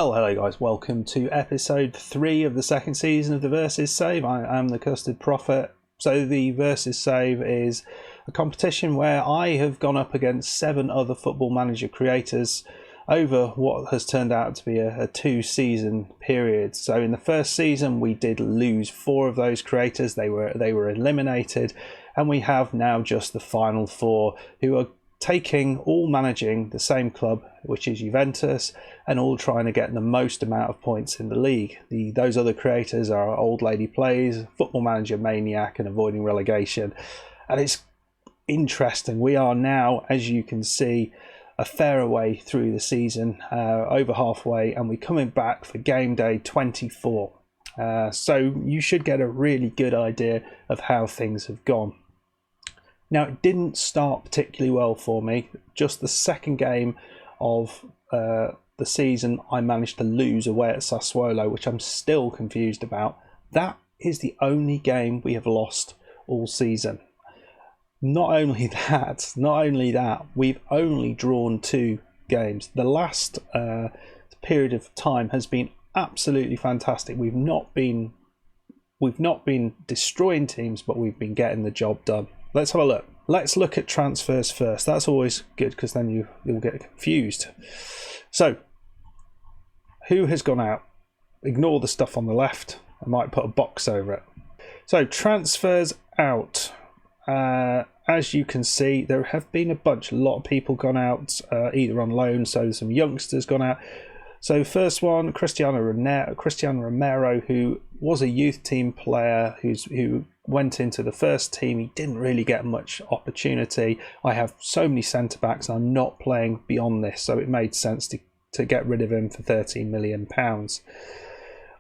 Well, hello guys, welcome to episode 3 of the second season of the Versus Save. I am the Custard Prophet. So the Versus Save is a competition where I have gone up against 7 other Football Manager creators over what has turned out to be a 2-season period. So in the first season we did lose 4 of those creators. They were eliminated, and we have now just the final 4 who are all managing the same club, which is Juventus, and all trying to get the most amount of points in the league. Those other creators are Old Lady Plays, Football Manager Maniac, and Avoiding Relegation. And it's interesting. We are now, as you can see, a fair way through the season, over halfway, and we're coming back for game day 24. So you should get a really good idea of how things have gone. Now, it didn't start particularly well for me. Just the second game of the season, I managed to lose away at Sassuolo, which I'm still confused about. That is the only game we have lost all season. Not only that, we've only drawn 2 games. The last period of time has been absolutely fantastic. We've not been destroying teams, but we've been getting the job done. Let's have a look. Let's look at transfers first. That's always good because then you'll get confused. So, who has gone out? Ignore the stuff on the left. I might put a box over it. So, transfers out. As you can see, there have been a lot of people gone out, either on loan, so some youngsters gone out. So first one, Cristiano Romero, who was a youth team player, who went into the first team. He didn't really get much opportunity. I have so many centre-backs, I'm not playing beyond this, so it made sense to get rid of him for £13 million.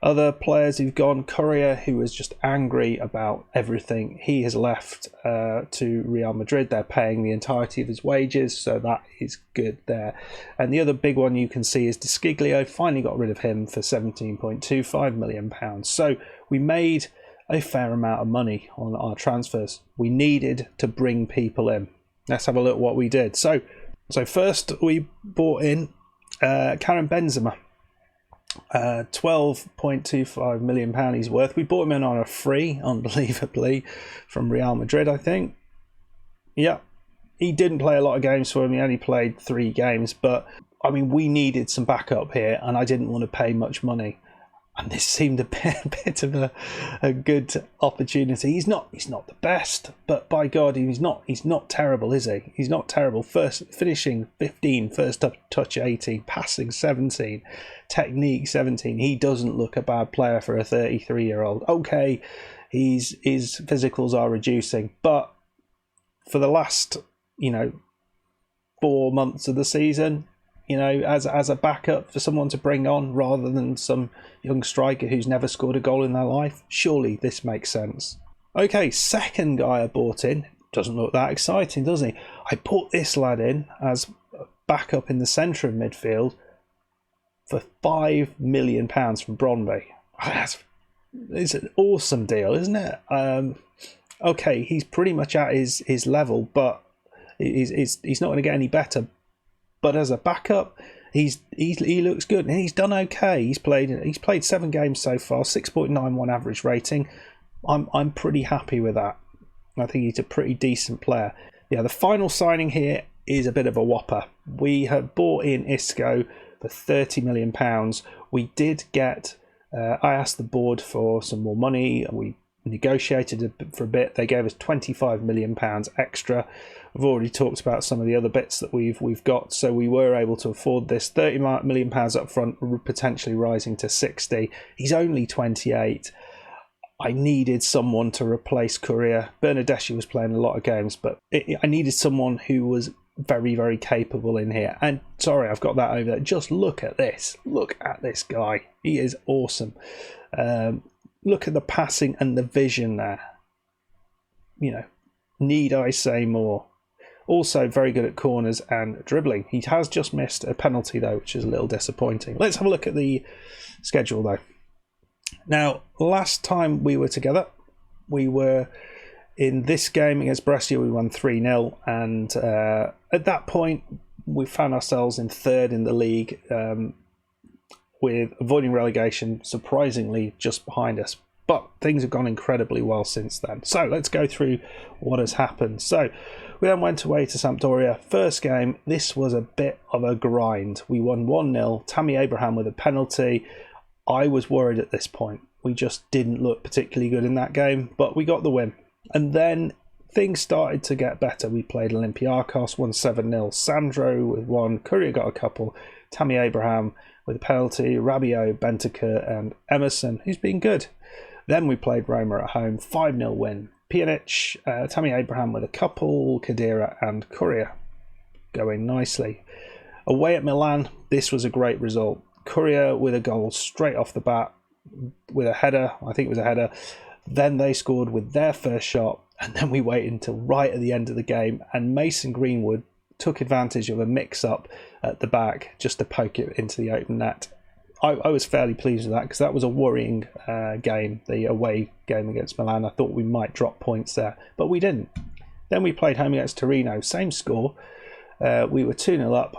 Other players who've gone, Courier, who was just angry about everything. He has left to Real Madrid. They're paying the entirety of his wages, so that is good there. And the other big one you can see is De Sciglio. Finally got rid of him for £17.25 million. So we made a fair amount of money on our transfers. We needed to bring people in. Let's have a look at what we did. So first we bought in Karim Benzema. £12.25 million he's worth. We bought him in on a free, unbelievably, from Real Madrid, I think. Yeah, he didn't play a lot of games for him. He only played 3 games, but I mean, we needed some backup here, and I didn't want to pay much money. And this seemed a bit of a good opportunity. He's not the best, but by God, he's not terrible, is he? He's not terrible. Finishing 15, first touch 18, passing 17, technique 17. He doesn't look a bad player for a 33-year-old. Okay, his physicals are reducing, but for the last 4 months of the season, as a backup for someone to bring on rather than some young striker who's never scored a goal in their life, surely this makes sense. Okay, second guy I bought in, doesn't look that exciting, does he? I put this lad in as backup in the centre of midfield for £5 million from Brøndby. It's an awesome deal, isn't it? Okay, he's pretty much at his level, but he's not going to get any better. But as a backup, he looks good, and he's done okay. He's played 7 games so far, 6.91 average rating. I'm pretty happy with that. I think he's a pretty decent player. Yeah, the final signing here is a bit of a whopper. We have bought in Isco for £30 million. We did get. I asked the board for some more money. We negotiated for a bit. They gave us £25 million extra. We've already talked about some of the other bits that we've got, so we were able to afford this. £30 million up front, potentially rising to 60. He's only 28. I needed someone to replace Courier. Bernardeschi was playing a lot of games, but I needed someone who was very, very capable in here. And sorry, I've got that over there. Just look at this. Look at this guy. He is awesome. Look at the passing and the vision there. Need I say more? Also very good at corners and dribbling. He has just missed a penalty though, which is a little disappointing. Let's have a look at the schedule though. Now, last time we were together, we were in this game against Brescia. We won 3-0, and at that point we found ourselves in 3rd in the league. with avoiding relegation surprisingly just behind us. But things have gone incredibly well since then. So let's go through what has happened. So we then went away to Sampdoria. First game, this was a bit of a grind. We won 1-0. Tammy Abraham with a penalty. I was worried at this point. We just didn't look particularly good in that game, but we got the win. And then things started to get better. We played Olympiacos, won 7-0. Sandro with one. Courier got a couple. Tammy Abraham with a penalty. Rabiot, Bentancur and Emerson, who's been good. Then we played Roma at home, 5-0 win. Pjanic, Tammy Abraham with a couple, Khedira and Courier going nicely. Away at Milan, this was a great result. Courier with a goal straight off the bat with a header, I think it was a header. Then they scored with their first shot, and then we waited until right at the end of the game, and Mason Greenwood took advantage of a mix-up at the back just to poke it into the open net. I was fairly pleased with that because that was a worrying game, the away game against Milan. I thought we might drop points there, but we didn't. Then we played home against Torino, same score. We were 2-0 up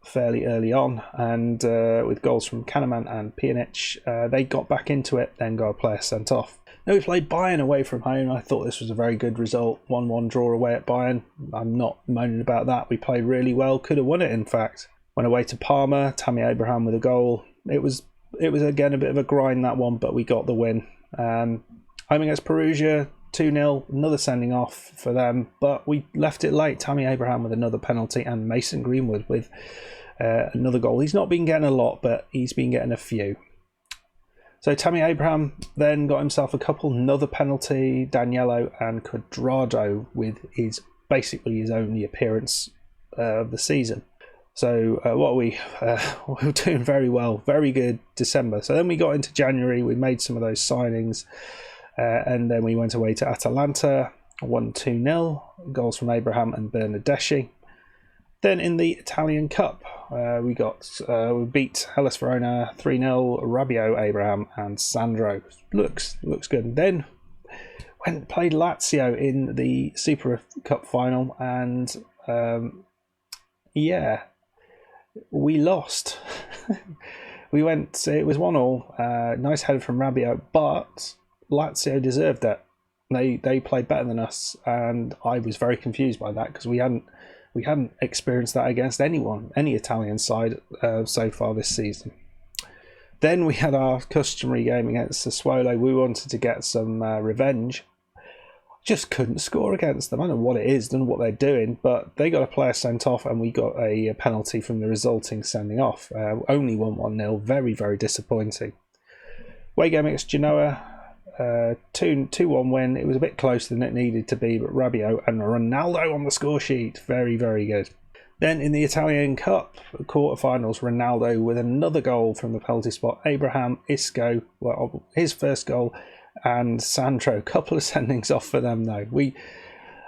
fairly early on, and with goals from Kahneman and Pjanic, they got back into it, then got a player sent off. Then we played Bayern away from home. I thought this was a very good result. 1-1 draw away at Bayern. I'm not moaning about that. We played really well, could have won it in fact. Went away to Parma, Tammy Abraham with a goal. It was again a bit of a grind, that one, but we got the win. Home against Perugia, 2-0, another sending off for them, but we left it late. Tammy Abraham with another penalty and Mason Greenwood with another goal. He's not been getting a lot, but he's been getting a few. So Tammy Abraham then got himself a couple, another penalty, Daniello and Cuadrado with basically his only appearance of the season. So what are we? We were doing very well, very good December. So then we got into January, we made some of those signings, and then we went away to Atalanta, won 2-0, goals from Abraham and Bernardeschi. Then in the Italian Cup, we beat Hellas Verona 3-0, Rabiot, Abraham and Sandro. Looks good. And then played Lazio in the Super Cup final, and we lost. It was 1-1. Nice header from Rabiot, but Lazio deserved it. They played better than us, and I was very confused by that because we hadn't experienced that against any Italian side so far this season. Then we had our customary game against Sassuolo. We wanted to get some revenge. Just couldn't score against them. I don't know what it is, don't know what they're doing, but they got a player sent off and we got a penalty from the resulting sending off. Only won 1-0, very, very disappointing. Away game against Genoa, 2-1 win. It was a bit closer than it needed to be, but Rabiot and Ronaldo on the score sheet. Very, very good. Then in the Italian Cup quarterfinals, Ronaldo with another goal from the penalty spot. Abraham, Isco, well, his first goal, and Sandro, couple of sendings off for them though.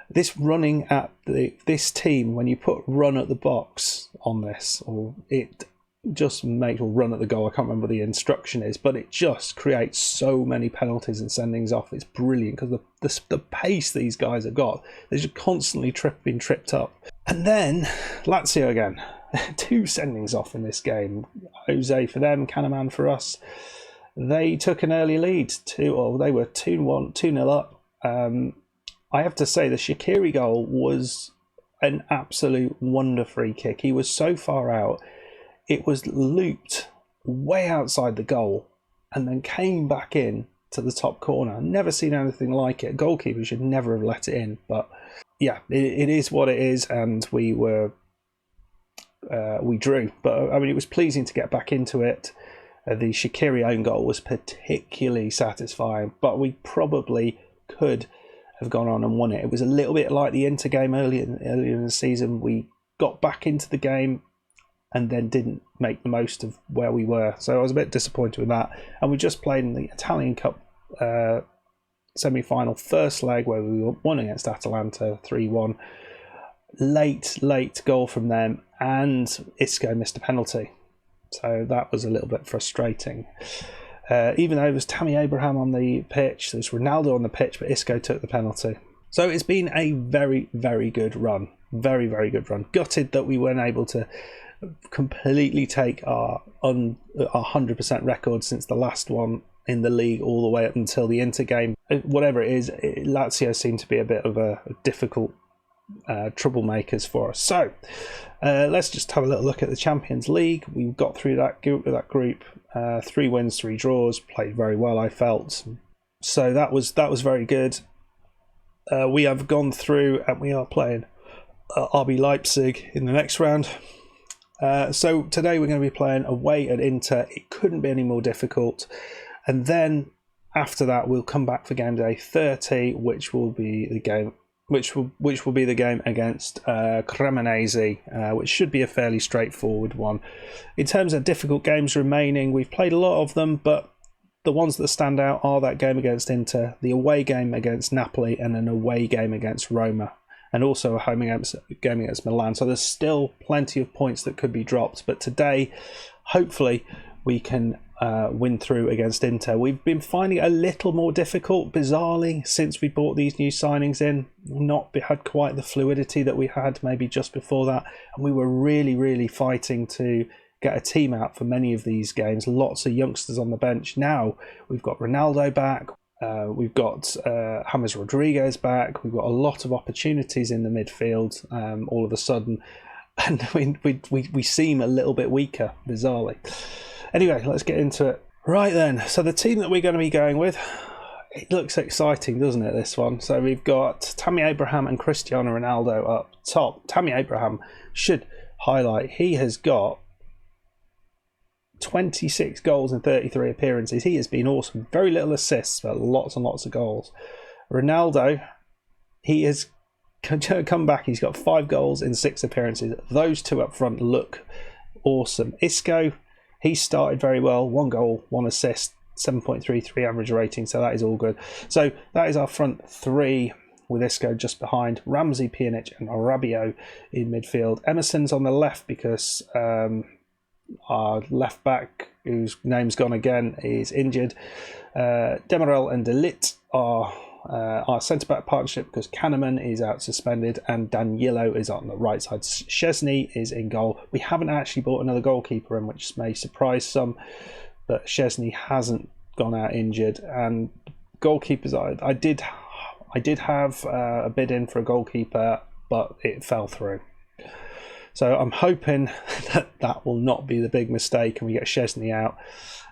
This running at this team, when you put run at the box on this, or it just makes run at the goal. I can't remember what the instruction is, but it just creates so many penalties and sendings off. It's brilliant because the pace these guys have got. They're just constantly being tripped up. And then Lazio again, 2 sendings off in this game. Jose for them, Kahneman for us. They took an early lead, they were 2-0 up. I have to say the Shaqiri goal was an absolute wonder free kick. He was so far out, it was looped way outside the goal and then came back in to the top corner. I've never seen anything like it. A goalkeeper should never have let it in, but yeah, it is what it is, and we drew. But I mean, it was pleasing to get back into it. The Shaqiri own goal was particularly satisfying, but we probably could have gone on and won it. It was a little bit like the Inter game earlier in the season. We got back into the game and then didn't make the most of where we were. So I was a bit disappointed with that. And we just played in the Italian Cup semi-final first leg where we won against Atalanta 3-1. Late goal from them, and Isco missed a penalty. So that was a little bit frustrating. Even though it was Tammy Abraham on the pitch, there's Ronaldo on the pitch, but Isco took the penalty. So it's been a very, very good run. Very, very good run. Gutted that we weren't able to completely take our 100% record since the last one in the league all the way up until the Inter game. Whatever it is, Lazio seem to be a bit of a difficult troublemakers for us. So let's just have a little look at the Champions League. We got through that group, 3 wins, 3 draws, played very well, I felt. So that was very good. We have gone through and we are playing RB Leipzig in the next round. So today we're going to be playing away at Inter. It couldn't be any more difficult. And then after that we'll come back for game day 30, which will be the game against Cremonese, which should be a fairly straightforward one. In terms of difficult games remaining, we've played a lot of them, but the ones that stand out are that game against Inter, the away game against Napoli, and an away game against Roma, and also a home game against Milan. So there's still plenty of points that could be dropped. But today, hopefully, we can win through against Inter. We've been finding it a little more difficult, bizarrely, since we brought these new signings in. Not had quite the fluidity that we had maybe just before that. And we were really, really fighting to get a team out for many of these games. Lots of youngsters on the bench. Now we've got Ronaldo back. We've got James Rodriguez back. We've got a lot of opportunities in the midfield all of a sudden. And we seem a little bit weaker, bizarrely. Anyway, let's get into it. Right then, so the team that we're going to be going with, it looks exciting, doesn't it, this one? So we've got Tammy Abraham and Cristiano Ronaldo up top. Tammy Abraham should highlight, he has got 26 goals in 33 appearances. He has been awesome. Very little assists, but lots and lots of goals. Ronaldo, he has come back. He's got 5 goals in 6 appearances. Those two up front look awesome. Isco, he started very well. 1 goal, 1 assist, 7.33 average rating. So that is all good. So that is our front 3 with Isco just behind. Ramsey, Pjanic and Rabiot in midfield. Emerson's on the left because our left back, whose name's gone again, is injured. Demirel and De Ligt are our centre-back partnership because Kahneman is out suspended and Danilo is on the right side. Szczesny is in goal. We haven't actually bought another goalkeeper in, which may surprise some, but Szczesny hasn't gone out injured. And goalkeepers, I did have a bid in for a goalkeeper, but it fell through. So I'm hoping that will not be the big mistake and we get Szczesny out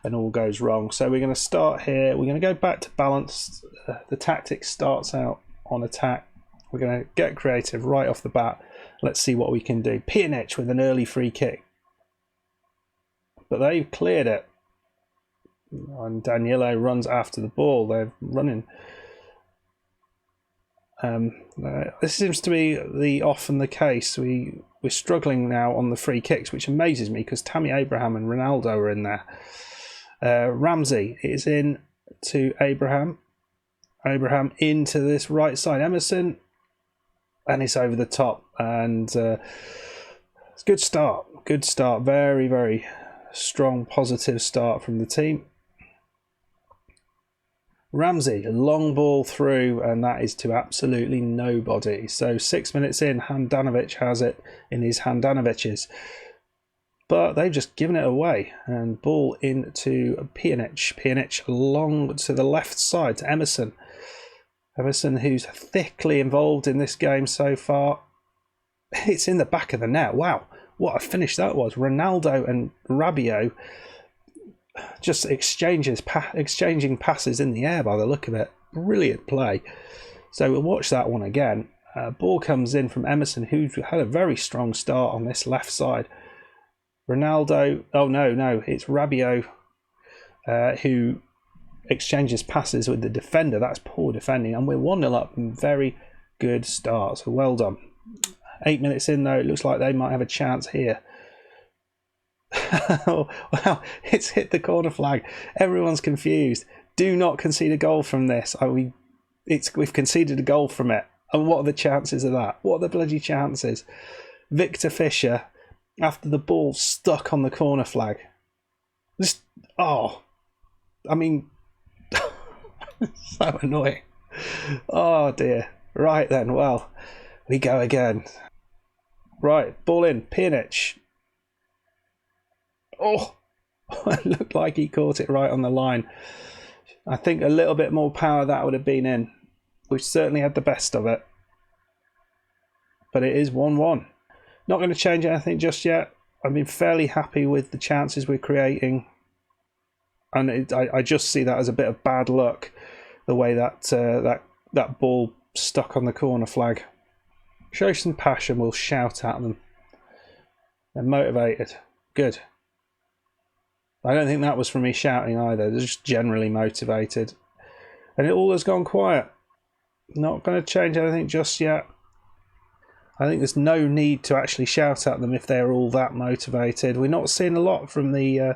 and all goes wrong. So we're going to start here. We're going to go back to balance. The tactic starts out on attack. We're going to get creative right off the bat. Let's see what we can do. Pjanic with an early free kick. But they've cleared it. And Danilo runs after the ball. They're running. This seems to be often the case. We're struggling now on the free kicks, which amazes me because Tammy Abraham and Ronaldo are in there. Ramsey is in to Abraham. Abraham into this right side. Emerson, and it's over the top. And it's a good start. Good start. Very, very strong, positive start from the team. Ramsey, long ball through, and that is to absolutely nobody. So 6 minutes in, Handanovic has it in his Handanoviches. But they've just given it away. And ball into Pjanic. Pjanic long to the left side to Emerson. Emerson, who's thickly involved in this game so far. It's in the back of the net. Wow, what a finish that was. Ronaldo and Rabiot just exchanging passes in the air by the look of it. Brilliant play. So we'll watch that one again. Ball comes in from Emerson, who had a very strong start on this left side. Ronaldo, oh no, it's Rabiot who exchanges passes with the defender. That's poor defending, and we're 1-0 up. Very good start, so well done. 8 minutes in though, it looks like they might have a chance here. Oh, wow, it's hit the corner flag. Everyone's confused. Do not concede a goal from this. We've conceded a goal from it. And what are the chances of that? What are the bloody chances? Victor Fisher, after the ball stuck on the corner flag. Just, so annoying. Oh dear. Right then, well, we go again. Right, ball in, Pjanic. Oh, it looked like he caught it right on the line. I think a little bit more power that would have been in. We've certainly had the best of it. But it is 1-1. Not going to change anything just yet. I've been fairly happy with the chances we're creating. And I just see that as a bit of bad luck, the way that that ball stuck on the corner flag. Show some passion, we'll shout at them. They're motivated. Good. I don't think that was from me shouting either. They're just generally motivated. And it all has gone quiet. Not going to change anything just yet. I think there's no need to actually shout at them if they're all that motivated. We're not seeing a lot from the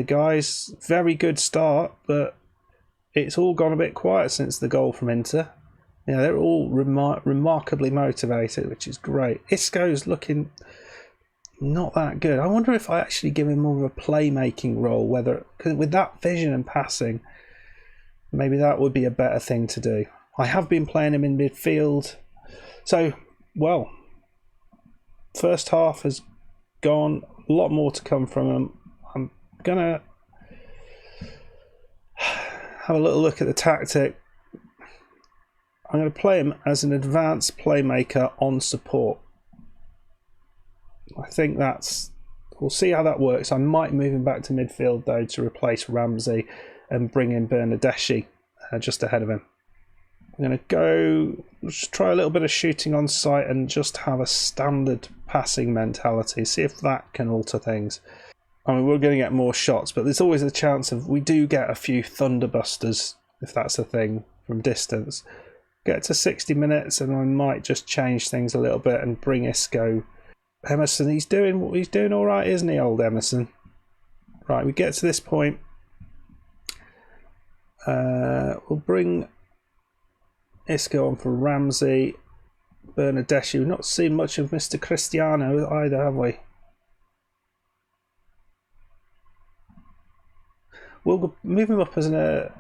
guys. Very good start, but it's all gone a bit quiet since the goal from Inter. You know, they're all remarkably motivated, which is great. Isco's looking not that good. I wonder if I actually give him more of a playmaking role, because with that vision and passing, maybe that would be a better thing to do. I have been playing him in midfield. So, well, first half has gone. A lot more to come from him. I'm going to have a little look at the tactic. I'm going to play him as an advanced playmaker on support. I think we'll see how that works. I might move him back to midfield though to replace Ramsey and bring in Bernardeschi just ahead of him. I'm going to just try a little bit of shooting on sight and just have a standard passing mentality. See if that can alter things. I mean, we're going to get more shots, but there's always a chance we do get a few thunderbusters, if that's a thing, from distance. Get to 60 minutes and I might just change things a little bit and bring Isco. Emerson, he's doing all right, isn't he, old Emerson? Right, we get to this point. We'll bring Isco on for Ramsey. Bernardeschi. We've not seen much of Mr. Cristiano either, have we? We'll move him up as a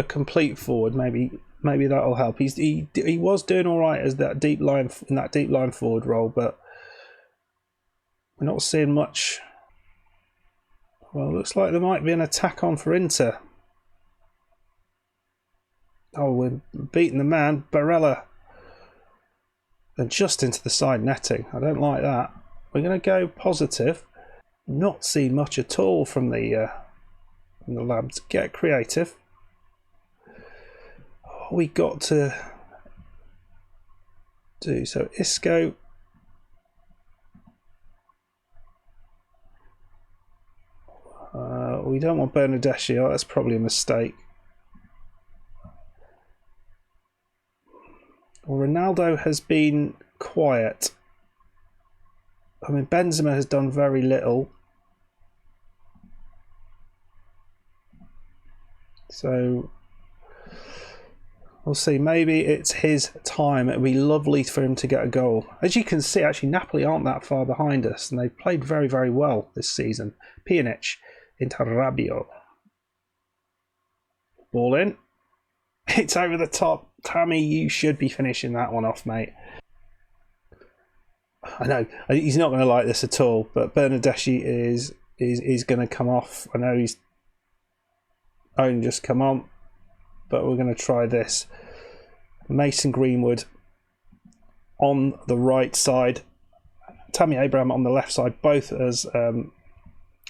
complete forward. Maybe that'll help. He was doing all right as that deep line forward role, but we're not seeing much. Well, looks like there might be an attack on for Inter. Oh, we're beating the man, Barella. And just into the side netting. I don't like that. We're going to go positive. Not see much at all from the lads. Get creative. Oh, we got to do so. Isco. We don't want Bernardeschi. Oh, that's probably a mistake. Well, Ronaldo has been quiet. I mean, Benzema has done very little. So we'll see. Maybe it's his time. It would be lovely for him to get a goal. As you can see, actually, Napoli aren't that far behind us, and they've played very, very well this season. Pjanic into Rabiot. Ball in. It's over the top. Tammy, you should be finishing that one off, mate. I know he's not going to like this at all, but Bernardeschi is going to come off. I know he's only just come on, but we're going to try this. Mason Greenwood on the right side, Tammy Abraham on the left side, both as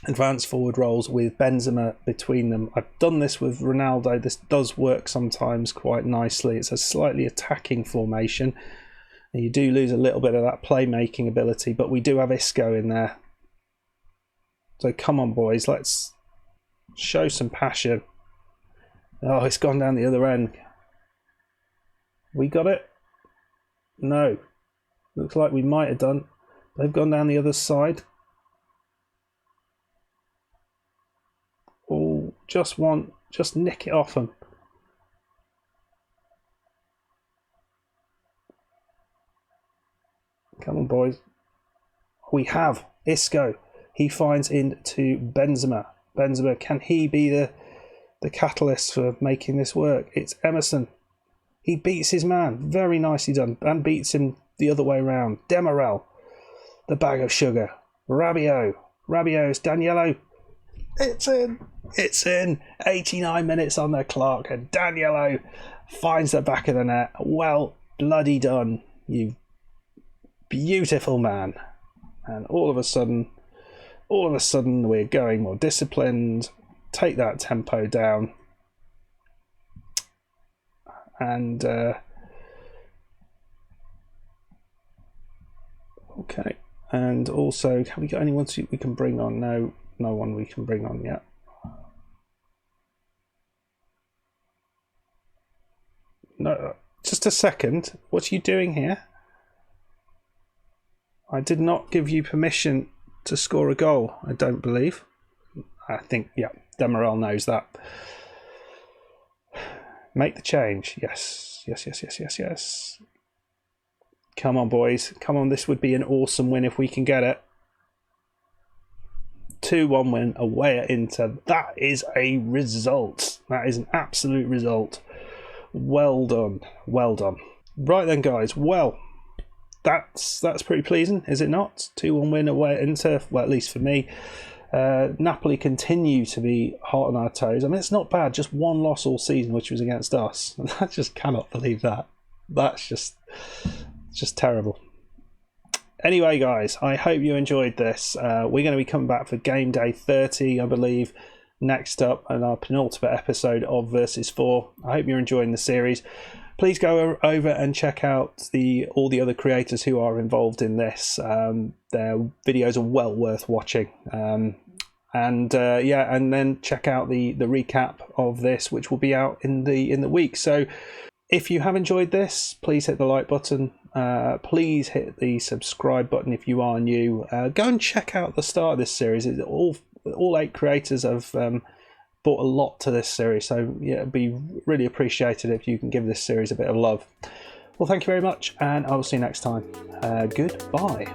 advanced forward roles with Benzema between them. I've done this with Ronaldo. This does work sometimes quite nicely. It's a slightly attacking formation. And you do lose a little bit of that playmaking ability, but we do have Isco in there. So come on, boys, let's show some passion. Oh, it's gone down the other end. We got it? No. Looks like we might have done. They've gone down the other side. Oh, just nick it off them. Come on, boys. We have Isco. He finds into Benzema. Benzema, can he be the catalyst for making this work? It's Emerson. He beats his man. Very nicely done. And beats him the other way around. Demirel. The bag of sugar. Rabiot. Rabios, Daniello. It's in. It's in. 89 minutes on the clock, and Daniello finds the back of the net. Well bloody done, you beautiful man. And all of a sudden we're going more disciplined. Take that tempo down. And okay. And also, have we got anyone we can bring on? No one we can bring on yet. No, just a second. What are you doing here? I did not give you permission to score a goal, I don't believe. I think, yeah, Demirel knows that. Make the change. Yes. Come on, boys. Come on, this would be an awesome win if we can get it. 2-1 win away at Inter. That is a result. That is an absolute result. Well done. Well done. Right then, guys. Well, that's pretty pleasing, is it not? 2-1 win away at Inter. Well, at least for me. Napoli continue to be hot on our toes. I mean, it's not bad. Just one loss all season, which was against us. And I just cannot believe that. That's just terrible. Anyway, guys, I hope you enjoyed this. We're going to be coming back for game day 30, I believe, next up, and our penultimate episode of Versus 4. I hope you're enjoying the series. Please go over and check out all the other creators who are involved in this. Their videos are well worth watching. And then check out the recap of this, which will be out in the week. So if you have enjoyed this, please hit the like button. Please hit the subscribe button if you are new. Go and check out the start of this series. All 8 creators have brought a lot to this series, so yeah, it'd be really appreciated if you can give this series a bit of love. Well, thank you very much, and I will see you next time. Goodbye.